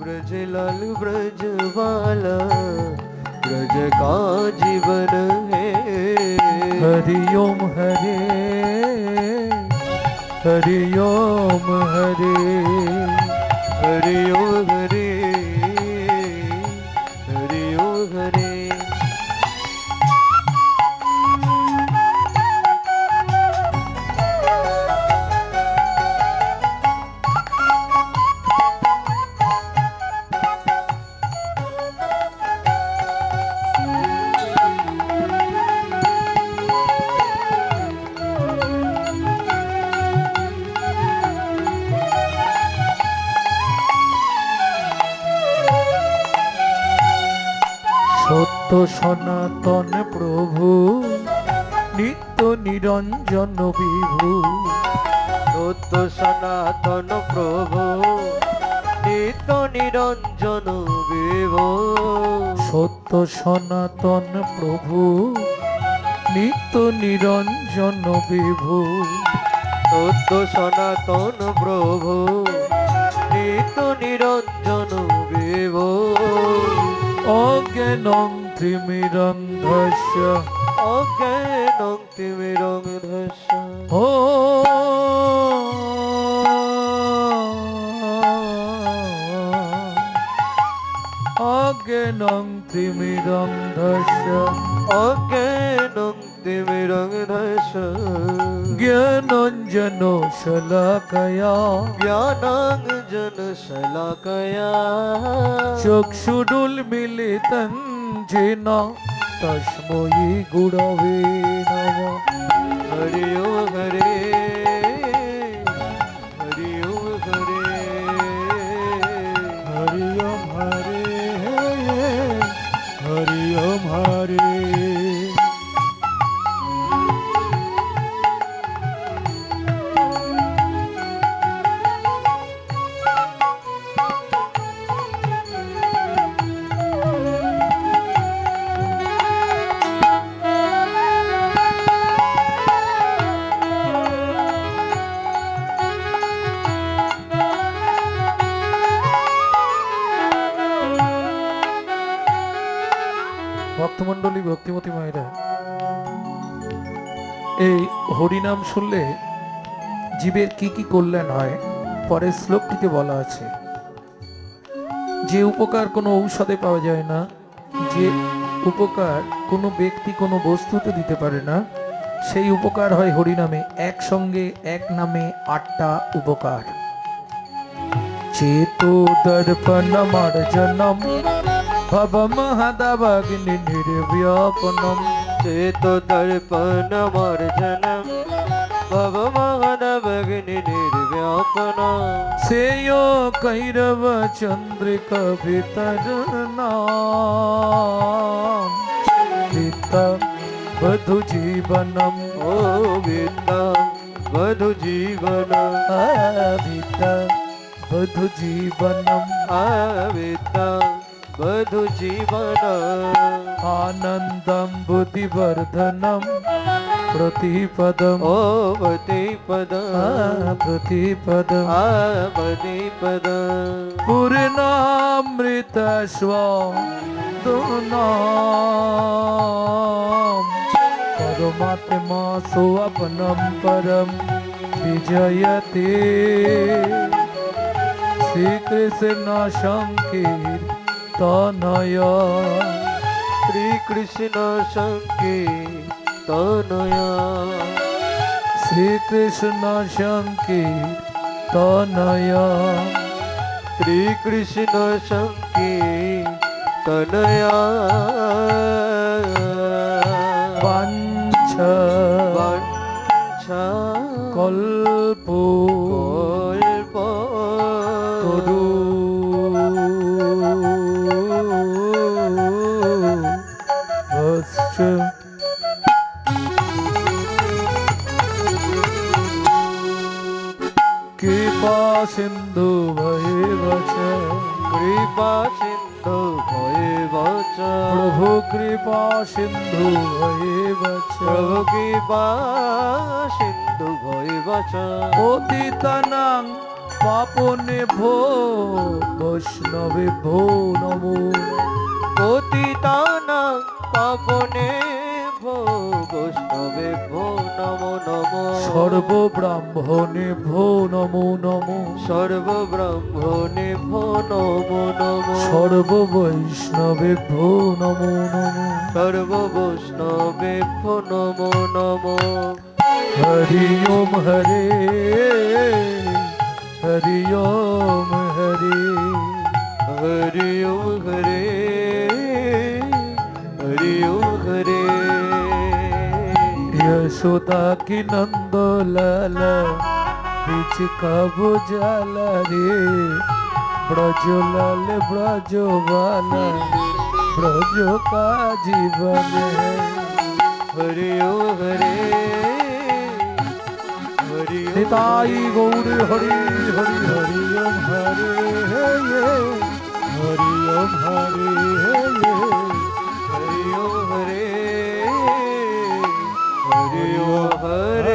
ब्रज लाल ब्रज वाला ब्रज का जीवन है। हरि ओम हरे हरि ओम हरे हरि ओम हरे हरि ओम हरे। সত্য সনাতন প্রভু নিত্য নিরঞ্জন বিভু। সত্য সনাতন প্রভু নিত্য নিরঞ্জন বিভু। সত্য সনাতন প্রভু নিত্য নিরঞ্জন বিভু। সত্য সনাতন প্রভু নিত্য নিরঞ্জন বিভু। অজ্ঞানং ত্রিমিরন্ধস্য অজ্ঞানং তিমিরন্ধস্য ও অজ্ঞানং ত্রিমিরন্ধস্য অজ্ঞানং তিমিরন্ধস্য জ্ঞানাঞ্জন শলাকয়া জ্ঞানাঞ্জন শলাকয়া চক্ষুरुन्मीलितं येन तस्मै गुरवे नमः। हरि ओम हरे हरि ओम हरे हरि ओम हरे हरि ओम हरे। ভক্তমণ্ডলী ভক্তিমতী মায়েরা, এই হরিনাম শুনলে জীবের কি কি কল্যাণ হয় পরের শ্লোকটিতে বলা আছে। যে উপকার কোনো ঔষধে পাওয়া যায় না, যে উপকার কোনো ব্যক্তি কোনো বস্তুতে দিতে পারে না, সেই উপকার হয় হরিনামে। একসঙ্গে এক নামে 8টা উপকার। চেতো দর্পণমার্জনম ভবমহদাবগ্নি নির্ব্যাপনম। चेतो दर्पणमर्जनं भवमहदभगिनि निर्व्यापनम् सेयो कैरव चंद्रिका वितरणम वित्त वधु जीवनम। ओ वित्तं वधु जीवनम् वित्त वधु जीवनम वित्तं वधु जीवनम् आनंदम बुद्धिवर्धनम प्रतिपदम। ओ प्रतिपदम् प्रतिपदम प्रतिपदम् पूर्णामृत स्वादुनाम परमात्मा सोपनम परम विजयते। श्री कृष्ण संकीर्तनय श्री कृष्ण संकीर्तनय श्री कृष्ण संकीर्तनय श्री कृष्ण संकीर्तनय वाञ्छ वाञ्छा कल्पो तरु भश्च कृपा सिंधु भैव च कृपा सिंधु भैव च प्रभु कृपा सिंधु भैव च प्रभु कृपा सिंधु भैव च पतितानां पापनेभ्यो বৈষ্ণবেভ্যো নমো নমঃ। পতিতানাং পাবনেভ্যো বৈষ্ণবেভ্যো নমো নমো। সর্বব্রাহ্মণেভ্যো নমো নমঃ। সর্বব্রহ্মণেভ্যো নমো নমো। সর্ববৈষ্ণবেভ্যো নমো নমঃ। সর্ববৈষ্ণবেভ্যো নমো নমো। হরি ওম হরে হরি ওম হরে হরি ওম হরে হরি ওম হরে। यशोदा की नंद लाला बीच खाबो जाला रे ब्रज लाल ब्रज वाला ब्रज का जीवन है। হরি ওম হরে হরি ওম निताई गौर हरि हरि हरि ओम हरे हरि ओम हरे হরি ওম হরে হরি ওম হরে।